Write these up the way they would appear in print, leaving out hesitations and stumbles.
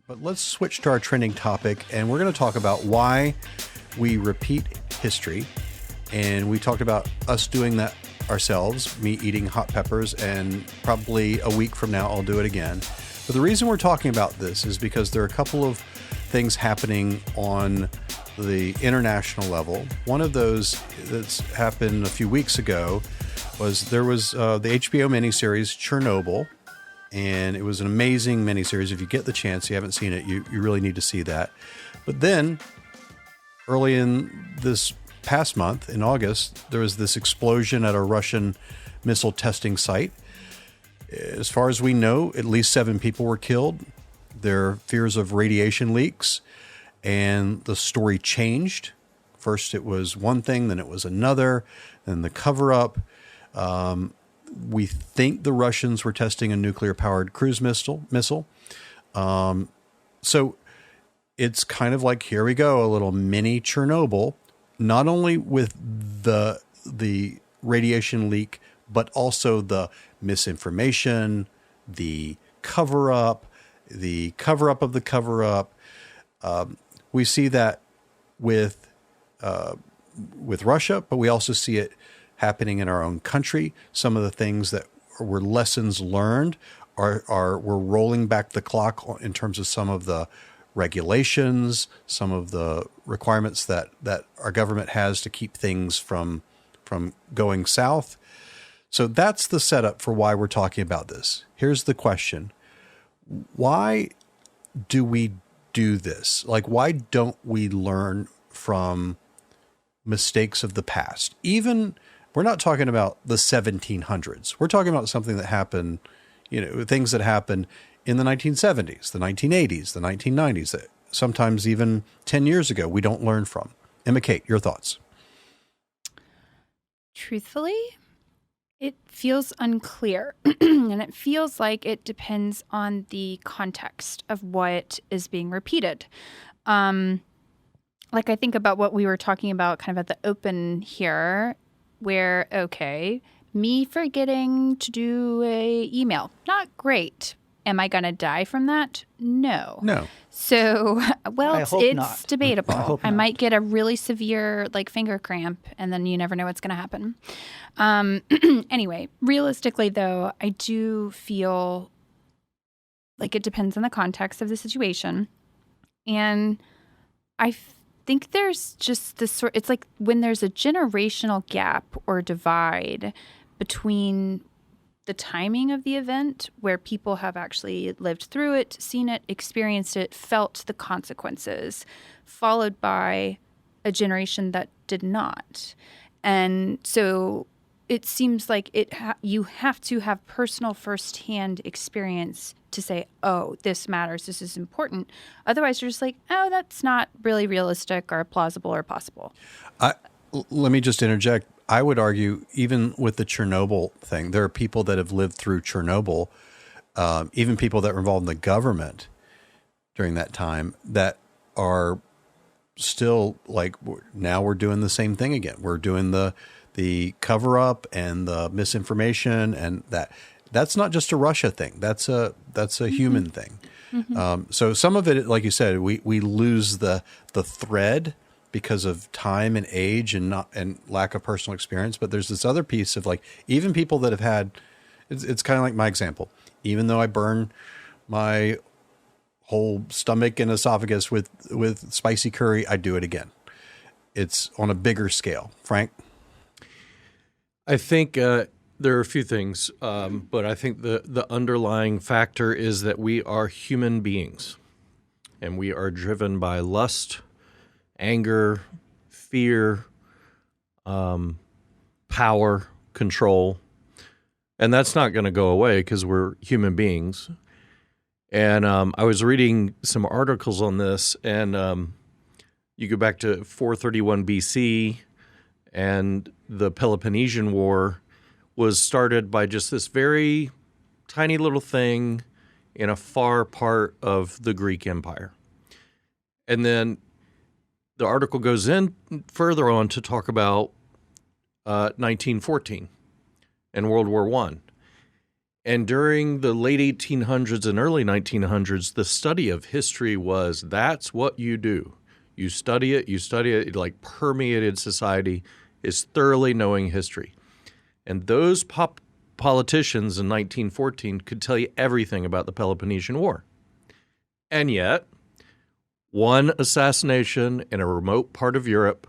But let's switch to our trending topic, and we're going to talk about why we repeat history. And we talked about us doing that ourselves, me eating hot peppers, and probably a week from now I'll do it again. But the reason we're talking about this is because there are a couple of things happening on the international level. One of those that's happened a few weeks ago was the HBO miniseries Chernobyl. And it was an amazing miniseries. If you get the chance, you haven't seen it, you really need to see that. But then, early in this past month, in August, there was this explosion at a Russian missile testing site. As far as we know, at least 7 people were killed. There are fears of radiation leaks, and the story changed. First it was one thing, then it was another, then the cover-up. We think the Russians were testing a nuclear-powered cruise missile. So it's kind of like, here we go, a little mini Chernobyl, not only with the radiation leak, but also the misinformation, the cover-up of the cover-up. We see that with Russia, but we also see it happening in our own country. Some of the things that were lessons learned we're rolling back the clock in terms of some of the regulations, some of the requirements that our government has to keep things from going south. So that's the setup for why we're talking about this. Here's the question. Why do we do this? Like, why don't we learn from mistakes of the past? Even we're not talking about the 1700s. We're talking about something that happened, things that happened in the 1970s, the 1980s, the 1990s, that sometimes even 10 years ago we don't learn from. Emma Kate, your thoughts? Truthfully, it feels unclear. And it feels like it depends on the context of what is being repeated. Like, I think about what we were talking about kind of at the open here, where, okay, me forgetting to do a email, not great. Am I going to die from that? No. So, well, it's debatable. I might get a really severe finger cramp, and then you never know what's going to happen. Anyway, realistically, though, I do feel like it depends on the context of the situation. And I think there's just this it's like when there's a generational gap or divide between the timing of the event, where people have actually lived through it, seen it, experienced it, felt the consequences, followed by a generation that did not. And so it seems like you have to have personal firsthand experience to say, oh, this matters, this is important. Otherwise, you're just like, oh, that's not really realistic or plausible or possible. Let me just interject. I would argue, even with the Chernobyl thing, there are people that have lived through Chernobyl, even people that were involved in the government during that time, that are still like, now we're doing the same thing again. We're doing the cover-up and the misinformation, and that's not just a Russia thing. That's a human thing. Mm-hmm. So some of it, like you said, we lose the thread because of time and age and lack of personal experience. But there's this other piece of even people that have had, it's kind of like my example. Even though I burn my whole stomach and esophagus with spicy curry, I do it again. It's on a bigger scale. Frank? I think there are a few things, but I think the underlying factor is that we are human beings, and we are driven by lust, anger, fear, power, control, and that's not going to go away because we're human beings. And I was reading some articles on this, and you go back to 431 BC, and the Peloponnesian War was started by just this very tiny little thing in a far part of the Greek Empire. And then the article goes in further on to talk about 1914 and World War I. And during the late 1800s and early 1900s, the study of history was that's what you do. You study it, it like permeated society, is thoroughly knowing history. And those politicians in 1914 could tell you everything about the Peloponnesian War. And yet, one assassination in a remote part of Europe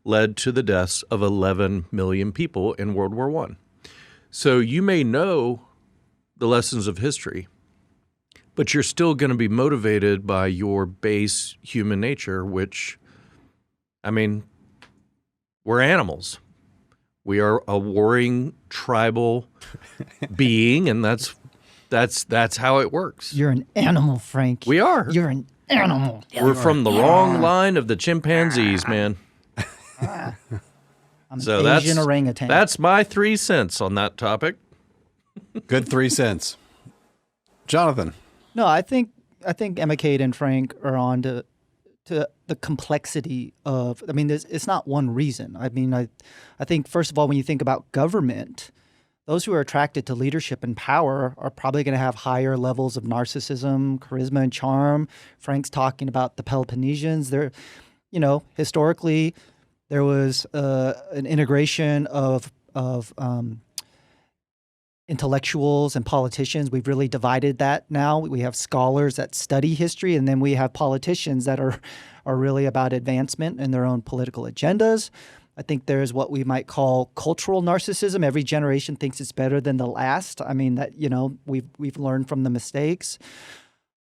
led to the deaths of 11 million people in World War I. So you may know the lessons of history, but you're still going to be motivated by your base human nature, which, I mean, we're animals. We are a warring tribal being, and that's how it works. You're an animal, Frank. We are. You're an animal. We're from the wrong line of the chimpanzees, man. I'm So Asian orangutan. that's my 3 cents on that topic. Good 3 cents. Jonathan. No, I think Emma Kate and Frank are on to the complexity of. I mean, it's not one reason. I mean, I think first of all, when you think about government, those who are attracted to leadership and power are probably going to have higher levels of narcissism, charisma, and charm. Frank's talking about the Peloponnesians. They're, historically, there was an integration of intellectuals and politicians. We've really divided that now. We have scholars that study history, and then we have politicians that are really about advancement in their own political agendas. I think there's what we might call cultural narcissism. Every generation thinks it's better than the last. I mean, that we've learned from the mistakes.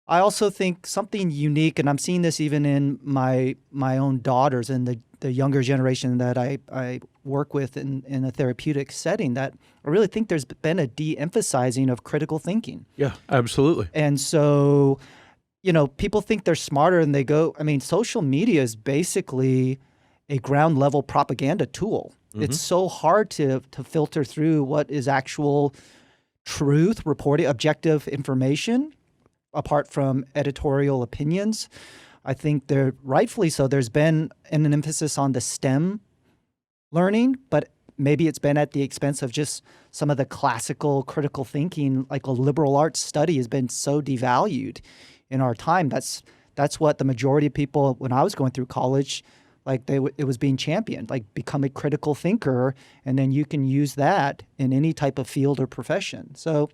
I also think something unique, and I'm seeing this even in my own daughters and the younger generation that I work with in a therapeutic setting, that I really think there's been a de-emphasizing of critical thinking. Yeah, absolutely. And so, people think they're smarter and they go, I mean, social media is basically a ground level propaganda tool. Mm-hmm. It's so hard to filter through what is actual truth, reporting, objective information, apart from editorial opinions. I think they're rightfully so. There's been an emphasis on the STEM learning, but maybe it's been at the expense of just some of the classical critical thinking, like a liberal arts study has been so devalued in our time. That's what the majority of people, when I was going through college, like it was being championed, like become a critical thinker, and then you can use that in any type of field or profession. So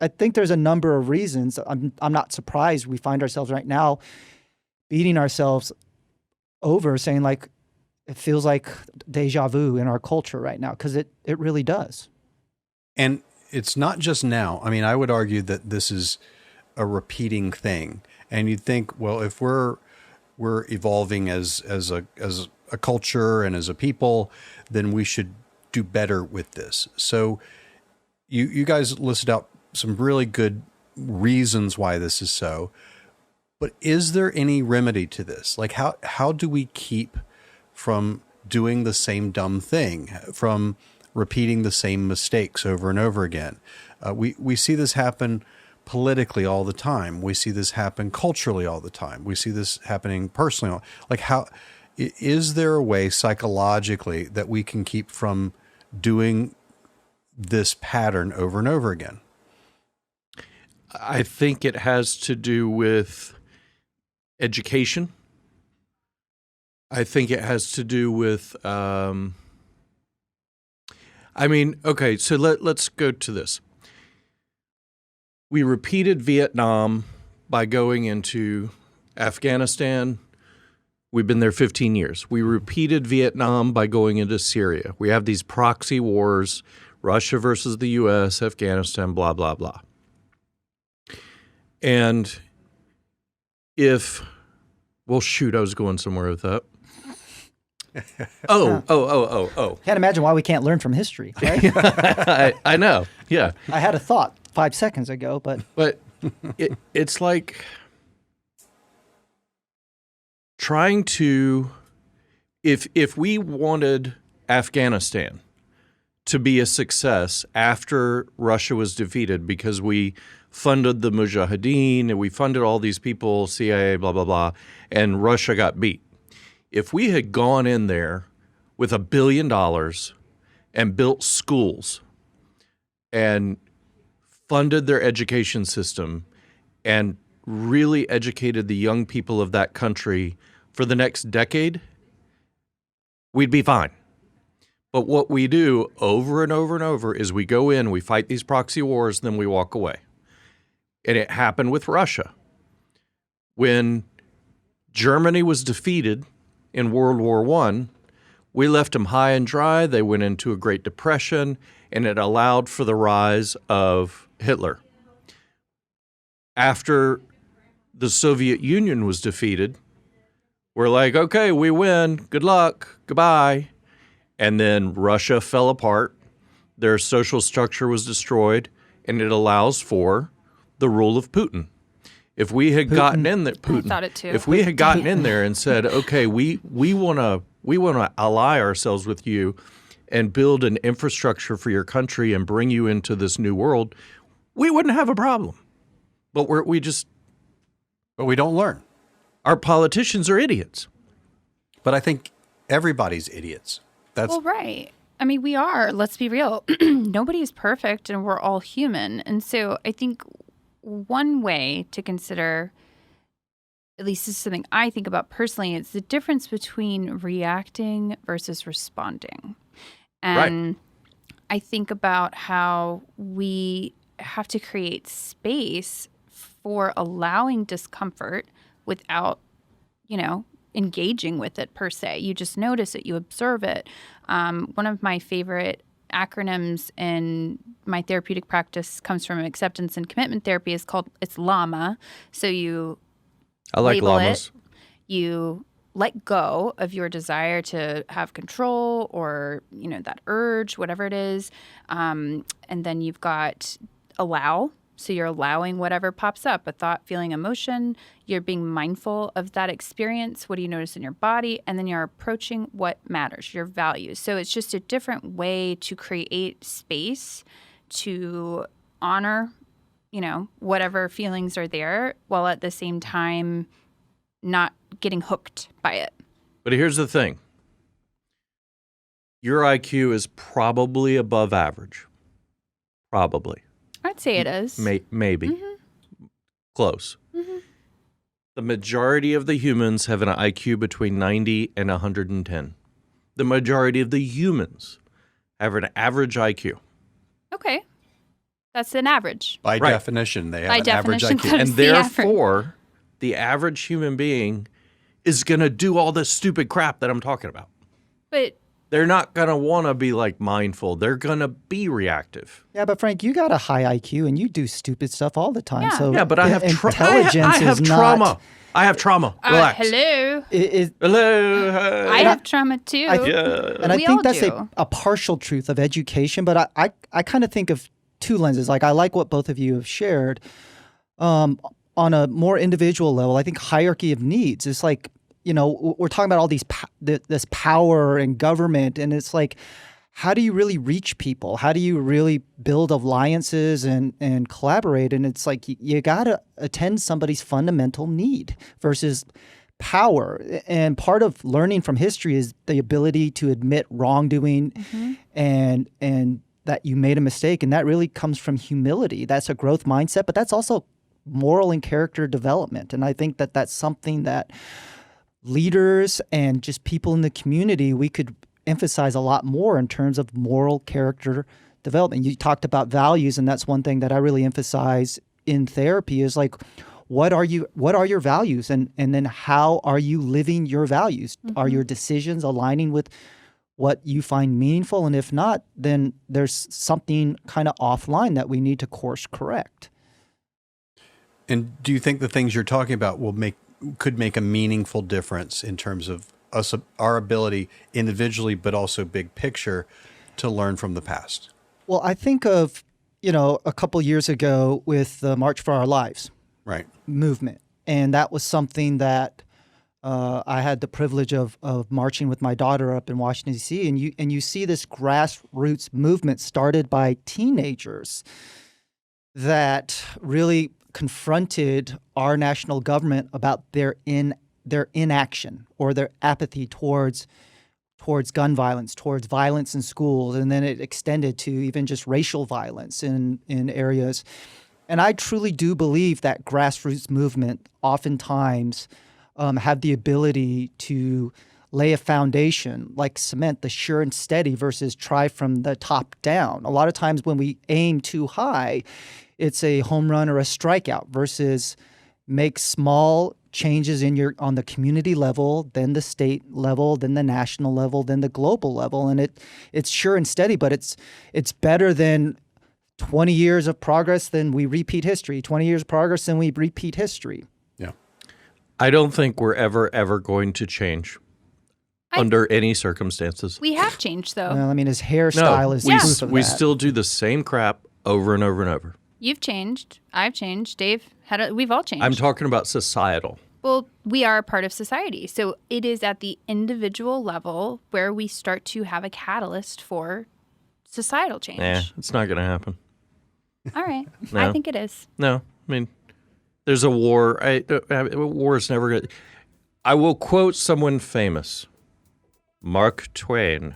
I think there's a number of reasons. I'm not surprised we find ourselves right now beating ourselves over, saying like it feels like deja vu in our culture right now, because it really does. And it's not just now. I mean, I would argue that this is a repeating thing. And you'd think, well, if we're evolving as a culture and as a people, then we should do better with this. So you guys listed out some really good reasons why this is so. But is there any remedy to this? Like how do we keep from doing the same dumb thing, from repeating the same mistakes over and over again? We see this happen politically all the time. We see this happen culturally all the time. We see this happening personally. Like is there a way psychologically that we can keep from doing this pattern over and over again? I think it has to do with education. I think it has to do with, okay, so let's go to this. We repeated Vietnam by going into Afghanistan. We've been there 15 years. We repeated Vietnam by going into Syria. We have these proxy wars, Russia versus the U.S., Afghanistan, blah, blah, blah. And well, shoot, I was going somewhere with that. Oh. Can't imagine why we can't learn from history, right? I know, yeah. I had a thought 5 seconds ago, but it's like trying to, if we wanted Afghanistan to be a success after Russia was defeated, because we funded the Mujahideen and we funded all these people, CIA, blah, blah, blah, and Russia got beat. If we had gone in there with $1 billion and built schools and funded their education system and really educated the young people of that country for the next decade, we'd be fine. But what we do over and over and over is we go in, we fight these proxy wars, then we walk away. And it happened with Russia. When Germany was defeated in World War I, we left them high and dry. They went into a Great Depression, and it allowed for the rise of Hitler. After the Soviet Union was defeated, we're like, okay, we win. Good luck. Goodbye. And then Russia fell apart. Their social structure was destroyed, and it allows for the rule of Putin. If we had gotten in there, Putin. I thought it too. If we had gotten in there and said, okay, we want to ally ourselves with you and build an infrastructure for your country and bring you into this new world, we wouldn't have a problem. But But we don't learn. Our politicians are idiots. But I think everybody's idiots. That's Well, right. I mean, we are. Let's be real. Nobody's perfect, and we're all human. And so I think one way to consider, at least this is something I think about personally, it's the difference between reacting versus responding. And Right. I think about how we have to create space for allowing discomfort without, engaging with it per se. You just notice it, you observe it. One of my favorite acronyms in my therapeutic practice comes from acceptance and commitment therapy. It's LAMA. So you I like label llamas. it, you let go of your desire to have control or, that urge, whatever it is. And then you've got allow. So you're allowing whatever pops up, a thought, feeling, emotion. You're being mindful of that experience. What do you notice in your body? And then you're approaching what matters, your values. So it's just a different way to create space to honor, whatever feelings are there, while at the same time not getting hooked by it. But here's the thing. Your IQ is probably above average. Probably. I'd say it is. Maybe. Mm-hmm. Close. Mm-hmm. The majority of the humans have an IQ between 90 and 110. The majority of the humans have an average IQ. Okay. That's an average. by Right. definition, they have By an average definition, IQ. that And is the average. therefore, the average human being is going to do all this stupid crap that I'm talking about. But They're not going to want to be mindful. They're going to be reactive. Yeah, but Frank, you got a high IQ and you do stupid stuff all the time. Yeah. So Yeah, but I have intelligence I have is trauma. not. I have trauma. Relax. hello. Hello. Hi. I have trauma too. Yeah. And I We think all that's do. a partial truth of education. But I kind of think of two lenses. I like what both of you have shared. On a more individual level, I think hierarchy of needs is we're talking about all this power and government, and it's how do you really reach people? How do you really build alliances and collaborate? And it's you got to attend somebody's fundamental need versus power. And part of learning from history is the ability to admit wrongdoing and that you made a mistake. And that really comes from humility. That's a growth mindset, but that's also moral and character development. And I think that that's something that leaders and just people in the community, we could emphasize a lot more in terms of moral character development. You talked about values, and that's one thing that I really emphasize in therapy is what are your values, and then how are you living your values? Are your decisions aligning with what you find meaningful? And if not, then there's something kind of offline that we need to course correct. And do you think the things you're talking about could make a meaningful difference in terms of our ability individually, but also big picture, to learn from the past? Well, I think of, a couple years ago with the March for Our Lives Right. movement. And that was something that I had the privilege of marching with my daughter up in Washington, D.C. And you see this grassroots movement started by teenagers that really confronted our national government about their inaction or their apathy towards towards gun violence, towards violence in schools, and then it extended to even just racial violence in areas. And I truly do believe that grassroots movement oftentimes have the ability to lay a foundation like cement, the sure and steady versus try from the top down. A lot of times when we aim too high, it's a home run or a strikeout versus make small changes on the community level, then the state level, then the national level, then the global level. And it's sure and steady, but it's better than 20 years of progress, then we repeat history. 20 years of progress, then we repeat history. Yeah. I don't think we're ever going to change under any circumstances. We have changed, though. Well, I mean, his hairstyle is proof of we that. still do the same crap over and over and over. You've changed. I've changed. Dave, we've all changed. I'm talking about societal. Well, we are a part of society. So it is at the individual level where we start to have a catalyst for societal change. It's not going to happen. All right. No. I think it is. No, I mean, there's a war. War is never going to... I will quote someone famous, Mark Twain.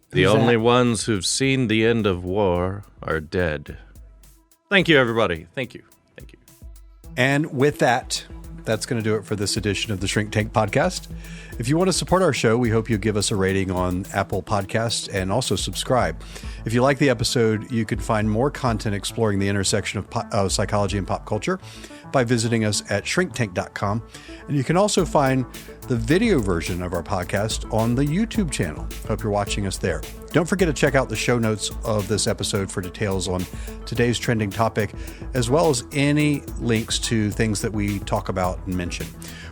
The Who's only that? ones who've seen the end of war are dead. Thank you, everybody. Thank you. Thank you. And with that, that's going to do it for this edition of the Shrink Tank Podcast. If you want to support our show, we hope you'll give us a rating on Apple Podcasts and also subscribe. If you like the episode, you can find more content exploring the intersection of psychology and pop culture by visiting us at shrinktank.com. And you can also find the video version of our podcast on the YouTube channel. Hope you're watching us there. Don't forget to check out the show notes of this episode for details on today's trending topic, as well as any links to things that we talk about and mention.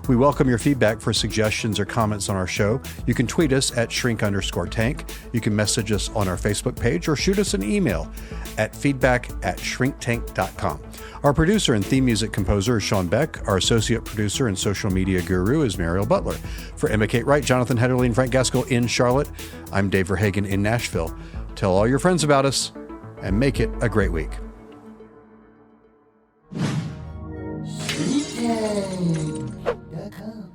We welcome your feedback for suggestions or comments on our show. You can tweet us at shrink_tank. You can message us on our Facebook page or shoot us an email at feedback@shrinktank.com. Our producer and theme music composer is Sean Beck. Our associate producer and social media guru is Mariel Butler. For Emma Kate Wright, Jonathan Hederle, and Frank Gaskell in Charlotte, I'm Dave Verhagen in Nashville. Tell all your friends about us and make it a great week. Shrinktank.com